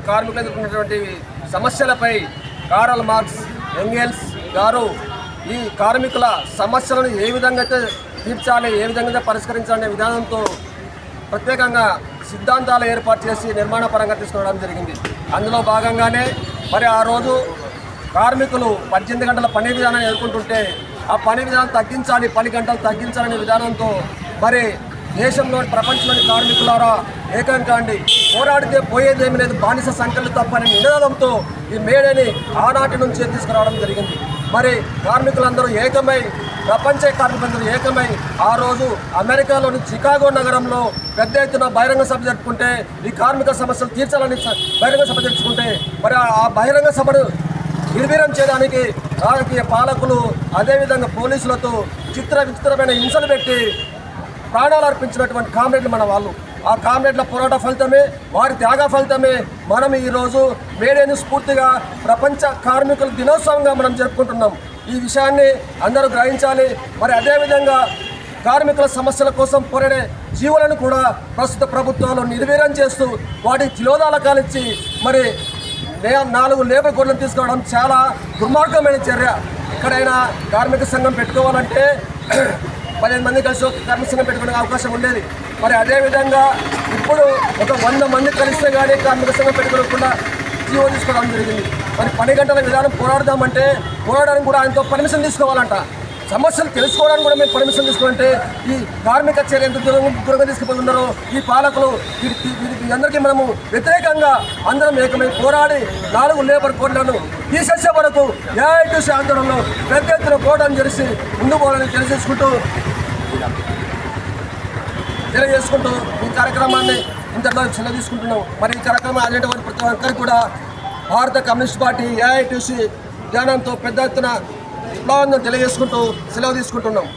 కార్మికులు ఎదుర్కొన్నటువంటి సమస్యలపై కార్ల్ మార్క్స్ ఎంగెల్స్ గారు ఈ కార్మికుల సమస్యలను ఏ విధంగా అయితే తీర్చాలి, ఏ విధంగా పరిష్కరించాలనే విధానంతో ప్రత్యేకంగా సిద్ధాంతాలు ఏర్పాటు చేసి నిర్మాణపరంగా తీసుకురావడం జరిగింది. అందులో భాగంగానే మరి ఆ రోజు కార్మికులు 18 గంటల పని విధానాన్ని ఎదుర్కొంటుంటే ఆ పని విధానం తగ్గించాలి, 10 గంటలు తగ్గించాలనే విధానంతో మరి దేశంలోని ప్రపంచంలోని కార్మికులారా ఏకం కాండి, పోరాడితే పోయేదేమీ లేదు, బానిస సంఖ్యలు తప్పని నినాదంతో ఈ మేడని ఆనాటి నుంచి తీసుకురావడం జరిగింది. మరి కార్మికులందరూ ఏకమై, ప్రపంచ కార్మికులందరూ ఏకమై ఆ రోజు అమెరికాలోని చికాగో నగరంలో పెద్ద ఎత్తున బహిరంగ సభ జరుపుకుంటే ఈ కార్మిక సమస్యలు తీర్చాలని బహిరంగ సభ జరుపుకుంటే మరి ఆ బహిరంగ సభను నిర్వీర్యం చేయడానికి రాజకీయ పాలకులు అదేవిధంగా పోలీసులతో విచిత్రమైన హింసలు పెట్టి ప్రాణాలు అర్పించినటువంటి కామ్రేడ్లు మన వాళ్ళు. ఆ కామ్రేడ్ల పోరాట ఫలితమే, వారి త్యాగ ఫలితమే మనం ఈరోజు మేడేని స్ఫూర్తిగా ప్రపంచ కార్మికుల దినోత్సవంగా మనం జరుపుకుంటున్నాం. ఈ విషయాన్ని అందరూ గ్రహించాలి. మరి అదేవిధంగా కార్మికుల సమస్యల కోసం పోరాడే జీవులను కూడా ప్రస్తుత ప్రభుత్వాలు నిర్వీర్యం చేస్తూ వాటికి తిలోదాలకాలు ఇచ్చి మరి 4 లేబర్ కోడ్లను తీసుకోవడం చాలా దుర్మార్గమైన చర్య. ఎక్కడైనా కార్మిక సంఘం పెట్టుకోవాలంటే 15 మంది కలిసి కార్మిక సంఘం పెట్టుకునే అవకాశం ఉండేది. మరి అదేవిధంగా ఇప్పుడు ఒక 100 మంది కలిస్తే కానీ కార్మిక సంఘం పెట్టుకోకుండా జీవో తీసుకోవడం జరిగింది. మరి 10 గంటల విధానం పోరాడదామంటే పోరాడడానికి కూడా ఆయనతో పర్మిషన్ తీసుకోవాలంట. సమస్యలు తెలుసుకోవడానికి కూడా మేము పర్మిషన్ తీసుకోవాలంటే ఈ కార్మిక చర్య ఎంత దూరంగా తీసుకుపోతున్నారో ఈ పాలకులు వీరికి అందరికీ మనము వ్యతిరేకంగా అందరం ఏకమై పోరాడి 4 లేబర్ కోడ్లను తీసేసే వరకు ఏఐటీసీ ఆందోళనలో పెద్ద ఎత్తున పోరాటం చేసి ముందు పోవాలని తెలియజేసుకుంటూ ఈ కార్యక్రమాన్ని ఇంతలో సెలవు తీసుకుంటున్నాం. మరి ఈ కార్యక్రమం అనేటువంటి ప్రతి ఒక్కరికి కూడా భారత కమ్యూనిస్ట్ పార్టీ ఏఐటీసీ ధ్యానంతో పెద్ద ఎత్తున విప్లవంగా తెలియజేసుకుంటూ సెలవు తీసుకుంటున్నాం.